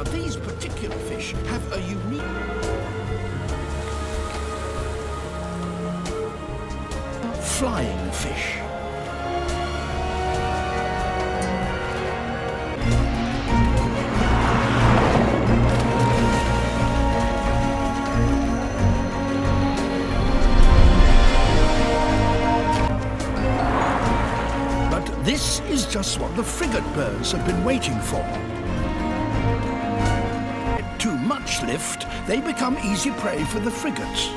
But these particular fish have a unique... flying fish. This is just what the frigate birds have been waiting for. With too much lift, they become easy prey for the frigates.